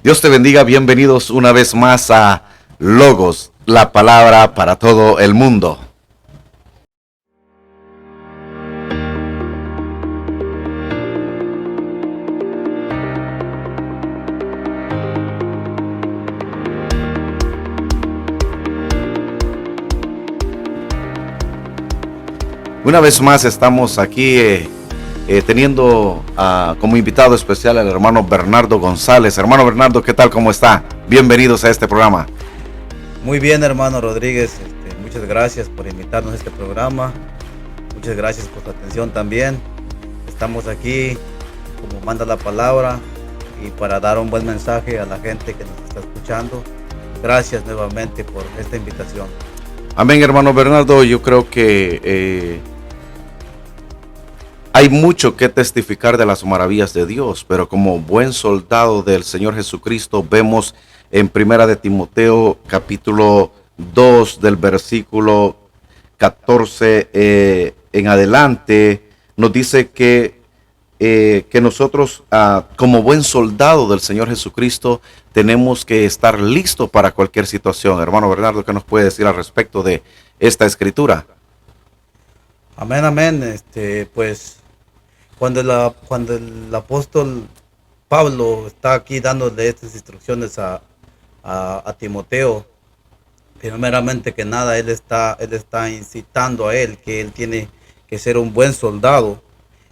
Dios te bendiga, bienvenidos una vez más a Logos, la palabra para todo el mundo. Una vez más estamos aquí teniendo como invitado especial al hermano Bernardo González. Hermano Bernardo, ¿qué tal? ¿Cómo está? Bienvenidos a este programa. Muy bien, hermano Rodríguez. Muchas gracias por invitarnos a este programa. Muchas gracias por tu atención también. Estamos aquí, como manda la palabra, y para dar un buen mensaje a la gente que nos está escuchando. Gracias nuevamente por esta invitación. Amén, hermano Bernardo. Yo creo que hay mucho que testificar de las maravillas de Dios, pero como buen soldado del Señor Jesucristo vemos en Primera de Timoteo capítulo 2 del versículo 14 en adelante, nos dice que nosotros como buen soldado del Señor Jesucristo tenemos que estar listos para cualquier situación. Hermano Bernardo, ¿qué nos puede decir al respecto de esta escritura? Amén, amén. Pues cuando el apóstol Pablo está aquí dándole estas instrucciones a Timoteo, primeramente que nada, él está incitando a él que él tiene que ser un buen soldado.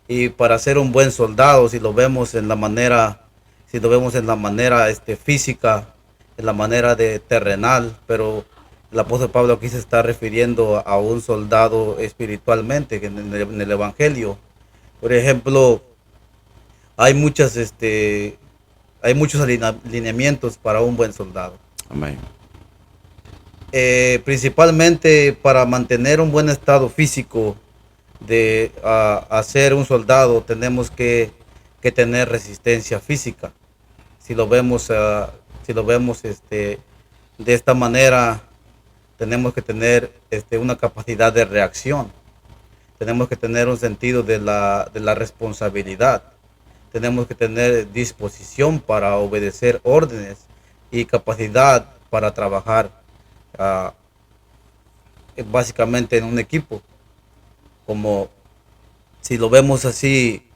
Y para ser un buen soldado, si lo vemos en la manera física, en la manera de terrenal, pero el apóstol Pablo aquí se está refiriendo a un soldado espiritualmente, que en el evangelio. Por ejemplo, hay muchos alineamientos para un buen soldado. Amén. Principalmente para mantener un buen estado físico de ser un soldado, tenemos que tener resistencia física. Si lo vemos de esta manera, tenemos que tener una capacidad de reacción. Tenemos que tener un sentido de la responsabilidad. Tenemos que tener disposición para obedecer órdenes y capacidad para trabajar básicamente en un equipo. Como si lo vemos así,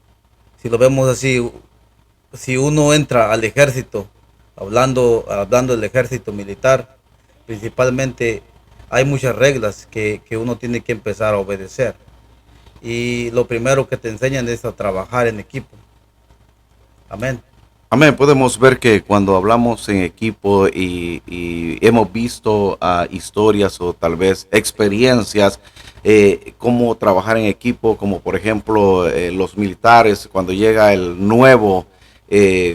si uno entra al ejército, hablando del ejército militar, principalmente hay muchas reglas que uno tiene que empezar a obedecer. Y lo primero que te enseñan es a trabajar en equipo. Amén. Amén. Podemos ver que cuando hablamos en equipo y hemos visto historias o tal vez experiencias, cómo trabajar en equipo, como por ejemplo los militares, cuando llega el nuevo,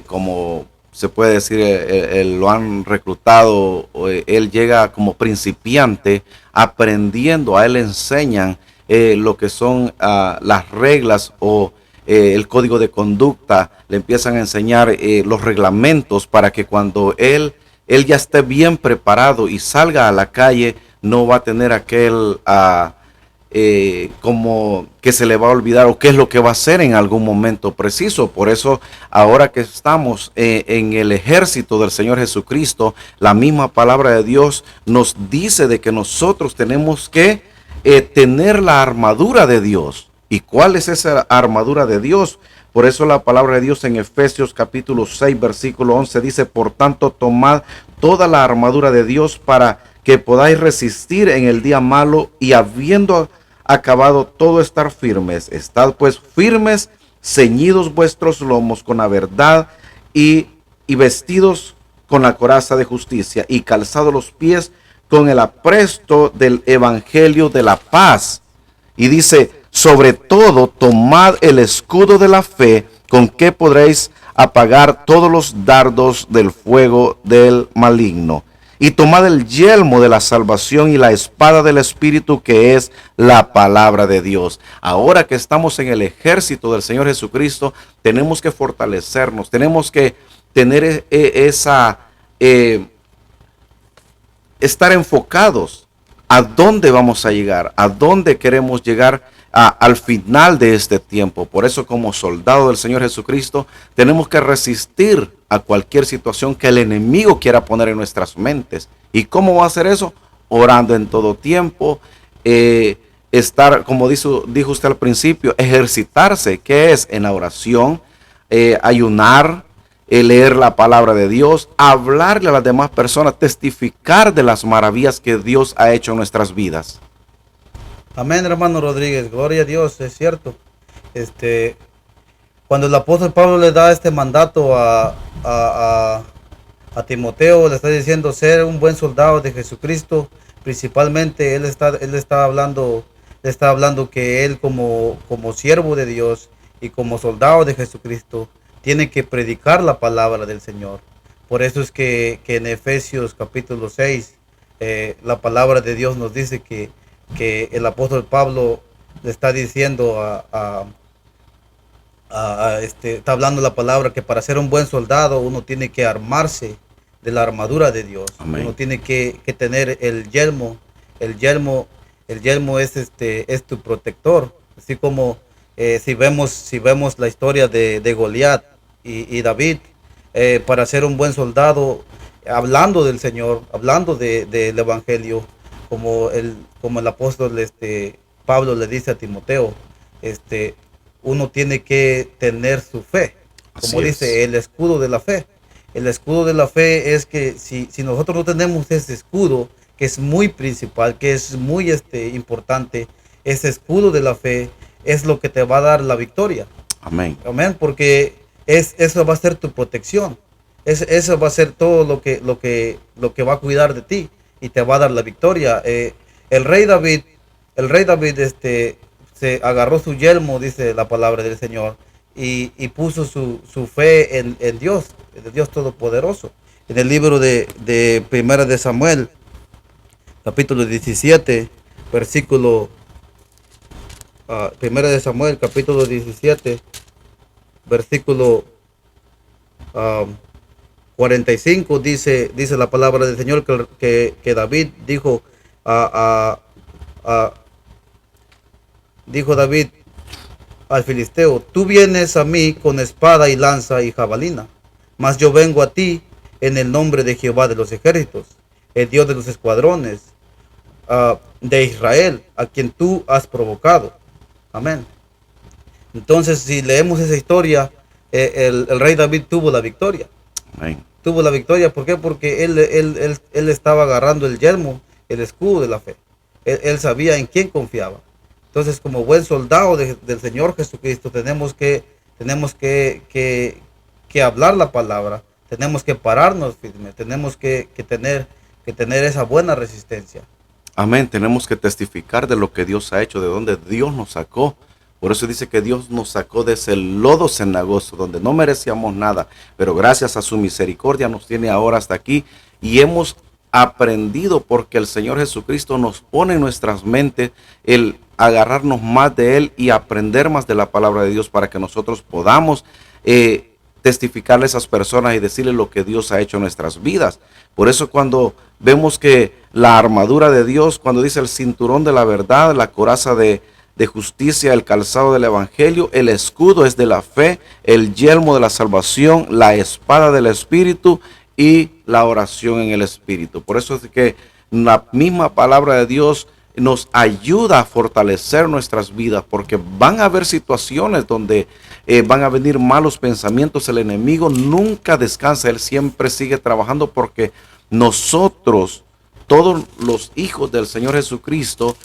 como se puede decir, lo han reclutado, él llega como principiante aprendiendo, a él le enseñan lo que son las reglas o el código de conducta, le empiezan a enseñar los reglamentos para que cuando él ya esté bien preparado y salga a la calle, no va a tener aquel como que se le va a olvidar o qué es lo que va a hacer en algún momento preciso. Por eso ahora que estamos en el ejército del Señor Jesucristo, la misma palabra de Dios nos dice de que nosotros tenemos que tener la armadura de Dios. ¿Y cuál es esa armadura de Dios? Por eso la palabra de Dios en Efesios capítulo 6 versículo 11 dice: por tanto, tomad toda la armadura de Dios para que podáis resistir en el día malo, y habiendo acabado todo, estar firmes. Estad pues firmes, ceñidos vuestros lomos con la verdad y vestidos con la coraza de justicia, y calzados los pies con el apresto del evangelio de la paz. Y dice: sobre todo, tomad el escudo de la fe, con que podréis apagar todos los dardos del fuego del maligno. Y tomad el yelmo de la salvación y la espada del Espíritu, que es la palabra de Dios. Ahora que estamos en el ejército del Señor Jesucristo, tenemos que fortalecernos, tenemos que tener estar enfocados a dónde vamos a llegar, a dónde queremos llegar al final de este tiempo. Por eso, como soldado del Señor Jesucristo, tenemos que resistir a cualquier situación que el enemigo quiera poner en nuestras mentes. ¿Y cómo va a hacer eso? Orando en todo tiempo, estar, como dijo usted al principio, ejercitarse, que es en la oración, ayunar, leer la palabra de Dios, hablarle a las demás personas, testificar de las maravillas que Dios ha hecho en nuestras vidas. Amén, hermano Rodríguez, gloria a Dios, es cierto. Cuando el apóstol Pablo le da este mandato a Timoteo, le está diciendo ser un buen soldado de Jesucristo. Principalmente él está hablando que él como siervo de Dios y como soldado de Jesucristo tiene que predicar la palabra del Señor. Por eso es que en Efesios capítulo 6 la palabra de Dios nos dice que el apóstol Pablo le está diciendo está hablando la palabra que para ser un buen soldado uno tiene que armarse de la armadura de Dios. Amén. Uno tiene que tener el yelmo. El yelmo es tu protector. Así como si vemos la historia de Goliat y David, para ser un buen soldado, hablando del Señor, hablando del Evangelio, como el apóstol Pablo le dice a Timoteo, uno tiene que tener su fe, como Así dice, es. el escudo de la fe. El escudo de la fe es que si nosotros no tenemos ese escudo, que es muy principal, que es muy importante, ese escudo de la fe es lo que te va a dar la victoria. Amén. Amén, porque eso va a ser tu protección. Eso va a ser todo lo que va a cuidar de ti y te va a dar la victoria. El rey David se agarró su yelmo, dice la palabra del Señor, y puso su fe en Dios, en el Dios Todopoderoso. En el libro de Primera de Samuel, capítulo 17, versículo, Primera de Samuel, capítulo 17, versículo 45, dice la palabra del Señor que David dijo dijo David al filisteo: tú vienes a mí con espada y lanza y jabalina, mas yo vengo a ti en el nombre de Jehová de los ejércitos, el Dios de los escuadrones de Israel, a quien tú has provocado. Amén. Entonces, si leemos esa historia, el rey David tuvo la victoria. Amén. Tuvo la victoria, ¿por qué? Porque él estaba agarrando el yelmo, el escudo de la fe. Él sabía en quién confiaba. Entonces, como buen soldado del Señor Jesucristo, tenemos que hablar la palabra, tenemos que pararnos firmes, tenemos que tener esa buena resistencia. Amén. Tenemos que testificar de lo que Dios ha hecho, de donde Dios nos sacó. Por eso dice que Dios nos sacó de ese lodo cenagoso, donde no merecíamos nada, pero gracias a su misericordia nos tiene ahora hasta aquí y hemos aprendido, porque el Señor Jesucristo nos pone en nuestras mentes el agarrarnos más de Él y aprender más de la palabra de Dios para que nosotros podamos testificarle a esas personas y decirles lo que Dios ha hecho en nuestras vidas. Por eso cuando vemos que la armadura de Dios, cuando dice el cinturón de la verdad, la coraza de justicia, el calzado del evangelio, el escudo es de la fe, el yelmo de la salvación, la espada del espíritu y la oración en el espíritu. Por eso es que la misma palabra de Dios nos ayuda a fortalecer nuestras vidas, porque van a haber situaciones donde van a venir malos pensamientos. El enemigo nunca descansa, él siempre sigue trabajando, porque nosotros, todos los hijos del Señor Jesucristo,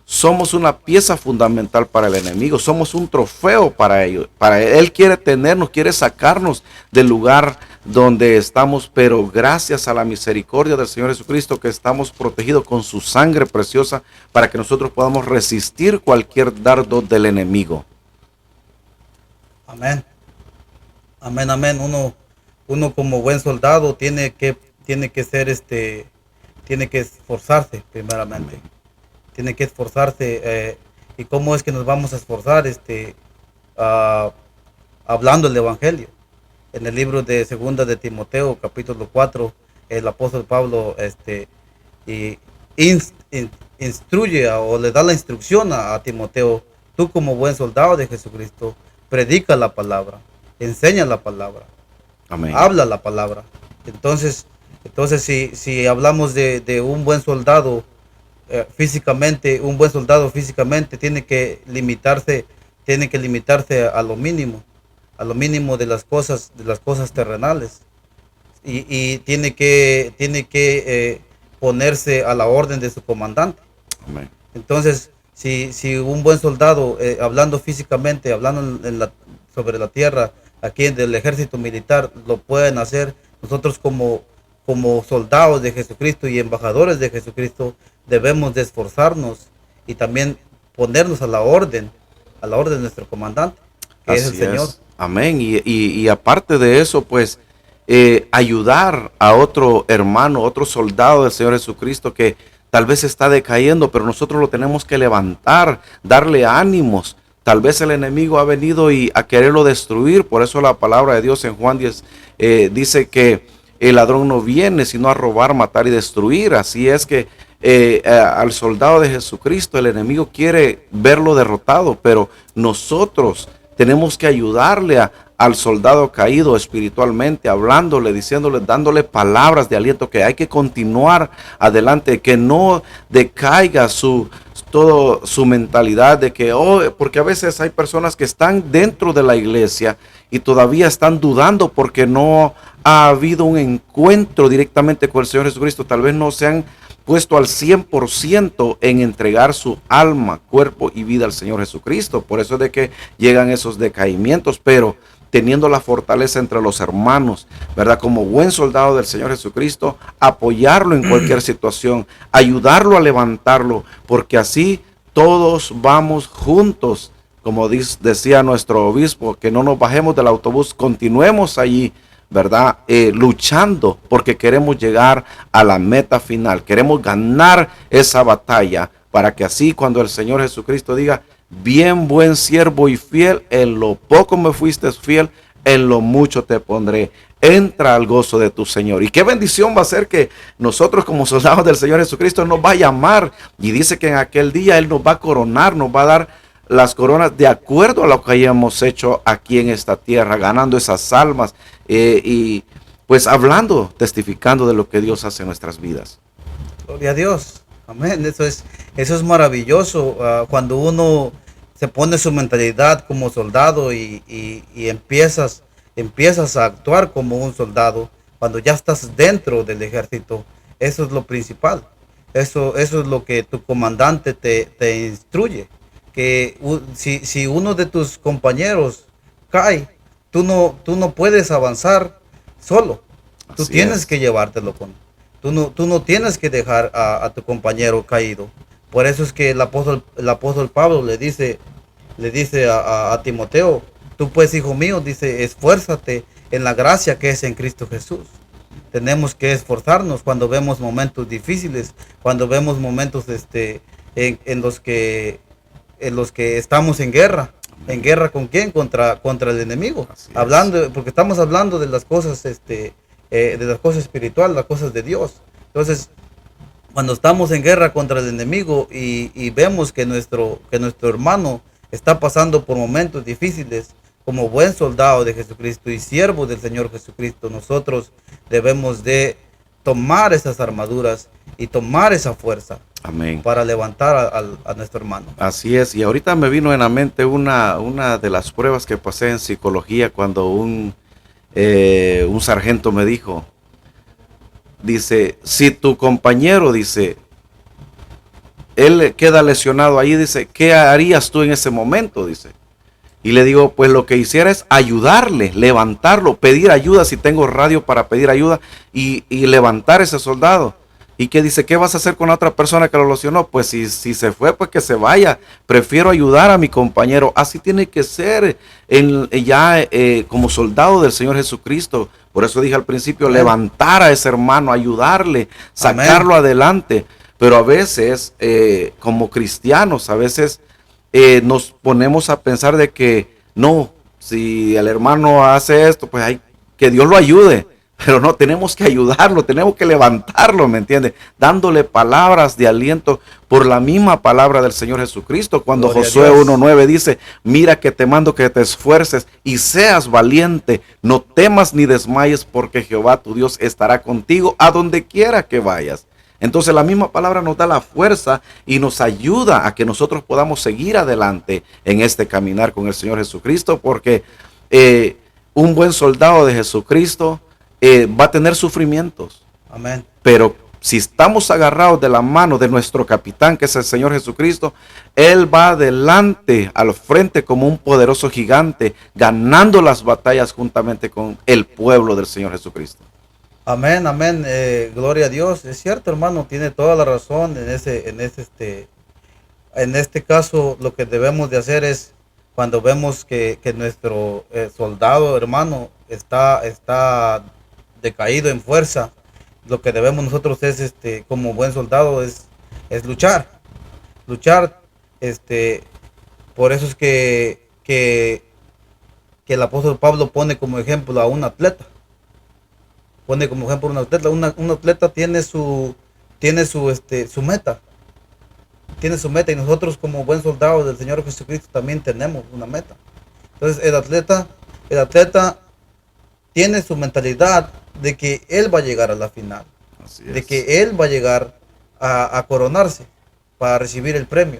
somos una pieza fundamental para el enemigo, somos un trofeo para ellos. Él quiere tenernos, quiere sacarnos del lugar donde estamos, pero gracias a la misericordia del Señor Jesucristo, que estamos protegidos con su sangre preciosa, para que nosotros podamos resistir cualquier dardo del enemigo. Amén. Amén, amén. Uno como buen soldado tiene que esforzarse primeramente. Amén. Tiene que esforzarse. ¿Y cómo es que nos vamos a esforzar? Hablando el Evangelio. En el libro de Segunda de Timoteo, capítulo 4, el apóstol Pablo instruye o le da la instrucción a Timoteo: tú como buen soldado de Jesucristo, predica la palabra, enseña la palabra, Amén. habla la palabra. Entonces, si hablamos de un buen soldado, físicamente, un buen soldado físicamente tiene que limitarse a lo mínimo de las cosas terrenales, y tiene que ponerse a la orden de su comandante. Amén. Entonces, si un buen soldado, hablando físicamente, hablando sobre la tierra, aquí en el ejército militar, lo pueden hacer, nosotros como soldados de Jesucristo y embajadores de Jesucristo, debemos de esforzarnos y también ponernos a la orden de nuestro comandante, que es el Así Señor. es. Amén. Y aparte de eso, pues ayudar a otro hermano, otro soldado del Señor Jesucristo que tal vez está decayendo, pero nosotros lo tenemos que levantar, darle ánimos. Tal vez el enemigo ha venido a quererlo destruir. Por eso la palabra de Dios en Juan 10 dice que el ladrón no viene sino a robar, matar y destruir. Así es que al soldado de Jesucristo el enemigo quiere verlo derrotado, pero nosotros tenemos que ayudarle al soldado caído espiritualmente, hablándole, diciéndole, dándole palabras de aliento, que hay que continuar adelante, que no decaiga su mentalidad de que, porque a veces hay personas que están dentro de la iglesia y todavía están dudando porque no ha habido un encuentro directamente con el Señor Jesucristo. Tal vez no se han puesto al 100% en entregar su alma, cuerpo y vida al Señor Jesucristo. Por eso es de que llegan esos decaimientos, pero teniendo la fortaleza entre los hermanos, ¿verdad? Como buen soldado del Señor Jesucristo, apoyarlo en cualquier situación, ayudarlo a levantarlo, porque así todos vamos juntos. Como decía nuestro obispo, que no nos bajemos del autobús, continuemos allí, ¿verdad? Luchando, porque queremos llegar a la meta final, queremos ganar esa batalla, para que así cuando el Señor Jesucristo diga: bien, buen siervo y fiel, en lo poco me fuiste fiel, en lo mucho te pondré. Entra al gozo de tu Señor. Y qué bendición va a ser que nosotros como soldados del Señor Jesucristo nos va a llamar. Y dice que en aquel día Él nos va a coronar, nos va a dar las coronas de acuerdo a lo que hayamos hecho aquí en esta tierra, ganando esas almas y pues hablando, testificando de lo que Dios hace en nuestras vidas. Gloria a Dios. Amén. Eso es maravilloso, cuando uno se pone su mentalidad como soldado y empiezas a actuar como un soldado, cuando ya estás dentro del ejército. Eso es lo principal. Eso es lo que tu comandante te instruye. Que si uno de tus compañeros cae, tú no puedes avanzar solo. Tú Así tienes es. que llevártelo tú no tienes que dejar a tu compañero caído. Por eso es que el apóstol Pablo le dice a Timoteo: tú pues, hijo mío, dice, esfuérzate en la gracia que es en Cristo Jesús. Tenemos que esforzarnos cuando vemos momentos difíciles, cuando vemos momentos en los que estamos en guerra. ¿En guerra con quién? Contra el enemigo. Porque estamos hablando de las cosas, de las cosas espirituales, las cosas de Dios. Entonces, cuando estamos en guerra contra el enemigo y vemos que nuestro hermano está pasando por momentos difíciles, como buen soldado de Jesucristo y siervo del Señor Jesucristo, nosotros debemos de tomar esas armaduras y tomar esa fuerza. Amén. Para levantar a nuestro hermano. Así es. Y ahorita me vino en la mente una de las pruebas que pasé en psicología, cuando un sargento me dijo, dice, si tu compañero, dice, él queda lesionado ahí, dice, ¿qué harías tú en ese momento? Dice. Y le digo, pues lo que hiciera es ayudarle, levantarlo, pedir ayuda, si tengo radio para pedir ayuda, y levantar a ese soldado. Y que dice, ¿qué vas a hacer con la otra persona que lo lesionó? Pues si se fue, pues que se vaya. Prefiero ayudar a mi compañero. Así tiene que ser como soldado del Señor Jesucristo. Por eso dije al principio, amén, levantar a ese hermano, ayudarle, sacarlo, amén, adelante. Pero a veces, como cristianos, a veces nos ponemos a pensar de que no, si el hermano hace esto, pues que Dios lo ayude. Pero no, tenemos que ayudarlo, tenemos que levantarlo, ¿me entiende? Dándole palabras de aliento por la misma palabra del Señor Jesucristo. Cuando Gloria a Josué Dios. 1:9 dice, mira que te mando que te esfuerces y seas valiente, no temas ni desmayes, porque Jehová tu Dios estará contigo a donde quiera que vayas. Entonces la misma palabra nos da la fuerza y nos ayuda a que nosotros podamos seguir adelante en este caminar con el Señor Jesucristo, porque un buen soldado de Jesucristo va a tener sufrimientos, Amén. pero si estamos agarrados de la mano de nuestro capitán, que es el Señor Jesucristo, Él va adelante al frente como un poderoso gigante, ganando las batallas juntamente con el pueblo del Señor Jesucristo. Amén, amén. Gloria a Dios. Es cierto, hermano, tiene toda la razón en este caso. Lo que debemos de hacer es, cuando vemos que nuestro soldado, hermano, está decaído en fuerza, lo que debemos nosotros es, como buen soldado, es luchar. Por eso es que el apóstol Pablo pone como ejemplo a un atleta. Pone como ejemplo a un atleta. Un atleta su meta. Tiene su meta, y nosotros como buen soldado del Señor Jesucristo también tenemos una meta. Entonces el atleta tiene su mentalidad de que él va a llegar a la final, de que él va a llegar a coronarse para recibir el premio.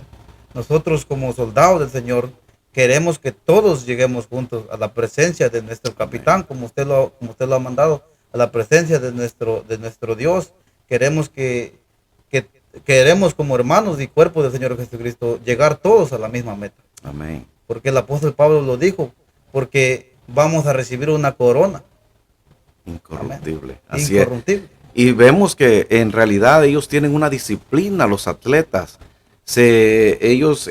Nosotros como soldados del Señor queremos que todos lleguemos juntos a la presencia de nuestro capitán, como usted lo ha mandado, a la presencia de nuestro Dios. Queremos como hermanos y cuerpo del Señor Jesucristo llegar todos a la misma meta. Amén. Porque el apóstol Pablo lo dijo, porque vamos a recibir una corona Incorruptible. Amén. Así Incorruptible. es. Y vemos que en realidad ellos tienen una disciplina, los atletas. Ellos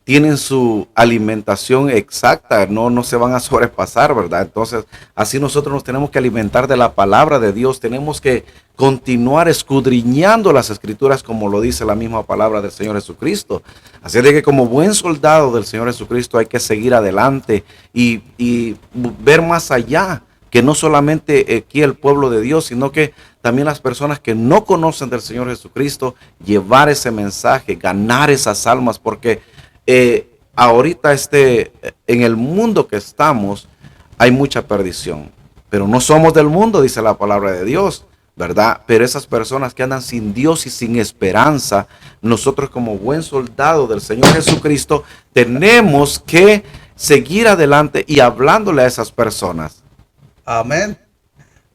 tienen su alimentación exacta, no se van a sobrepasar, ¿verdad? Entonces, así nosotros nos tenemos que alimentar de la palabra de Dios, tenemos que continuar escudriñando las escrituras, como lo dice la misma palabra del Señor Jesucristo. Así de que como buen soldado del Señor Jesucristo hay que seguir adelante y ver más allá, que no solamente aquí el pueblo de Dios, sino que también las personas que no conocen del Señor Jesucristo, llevar ese mensaje, ganar esas almas, porque ahorita en el mundo que estamos hay mucha perdición, pero no somos del mundo, dice la palabra de Dios, ¿verdad? Pero esas personas que andan sin Dios y sin esperanza, nosotros como buen soldado del Señor Jesucristo tenemos que seguir adelante y hablándole a esas personas. Amén.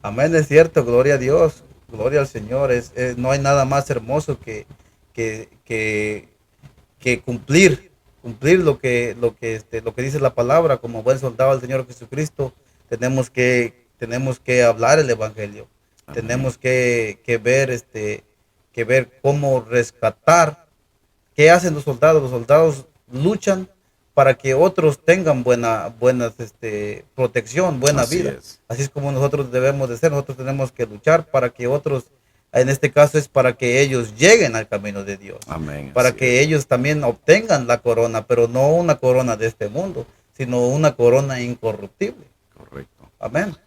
Amén, es cierto. Gloria a Dios. Gloria al Señor. No hay nada más hermoso que cumplir lo que dice la palabra. Como buen soldado del Señor Jesucristo, tenemos que hablar el evangelio. Amén. Tenemos que ver cómo rescatar. ¿Qué hacen los soldados? Los soldados luchan para que otros tengan buena protección, buena vida. Así es como nosotros debemos de ser. Nosotros tenemos que luchar para que otros, en este caso es para que ellos lleguen al camino de Dios. Amén. Para que ellos también obtengan la corona, pero no una corona de este mundo, sino una corona incorruptible. Correcto. Amén.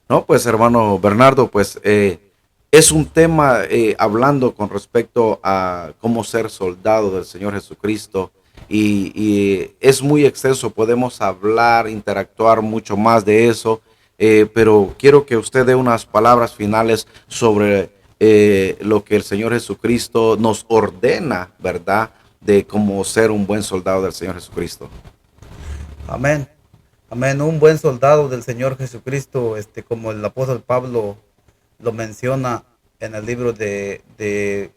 No, pues hermano Bernardo, pues es un tema hablando con respecto a cómo ser soldado del Señor Jesucristo. Y es muy extenso, podemos hablar, interactuar mucho más de eso, pero quiero que usted dé unas palabras finales sobre lo que el Señor Jesucristo nos ordena, ¿verdad? De cómo ser un buen soldado del Señor Jesucristo. Amén. Amén. Un buen soldado del Señor Jesucristo, como el apóstol Pablo lo menciona en el libro de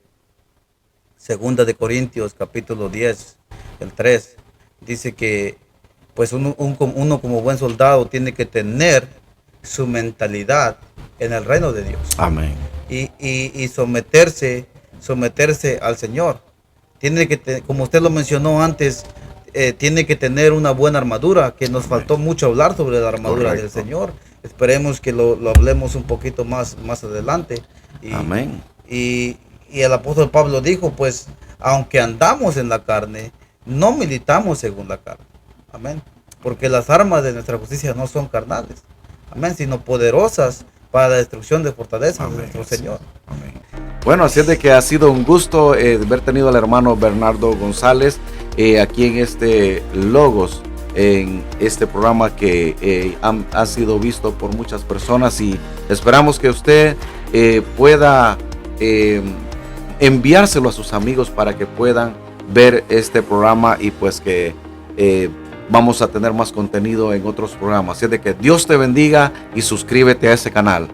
Segunda de Corintios, capítulo 10. El 3 dice que pues uno como buen soldado tiene que tener su mentalidad en el reino de Dios. Amén. Y someterse al Señor. Tiene que, como usted lo mencionó antes, tiene que tener una buena armadura, que nos faltó mucho hablar sobre la armadura del Señor. Esperemos que lo hablemos un poquito más adelante. Amén. Y el apóstol Pablo dijo, pues, aunque andamos en la carne, no militamos según la carne. Amén. Porque las armas de nuestra justicia no son carnales. Amén. Sino poderosas para la destrucción de fortalezas de Amén. nuestro Señor. Amén. Bueno, así es de que ha sido un gusto haber tenido al hermano Bernardo González aquí en este Logos, en este programa que ha sido visto por muchas personas, y esperamos que usted pueda enviárselo a sus amigos para que puedan ver este programa, y pues que vamos a tener más contenido en otros programas. Así es de que Dios te bendiga y suscríbete a ese canal.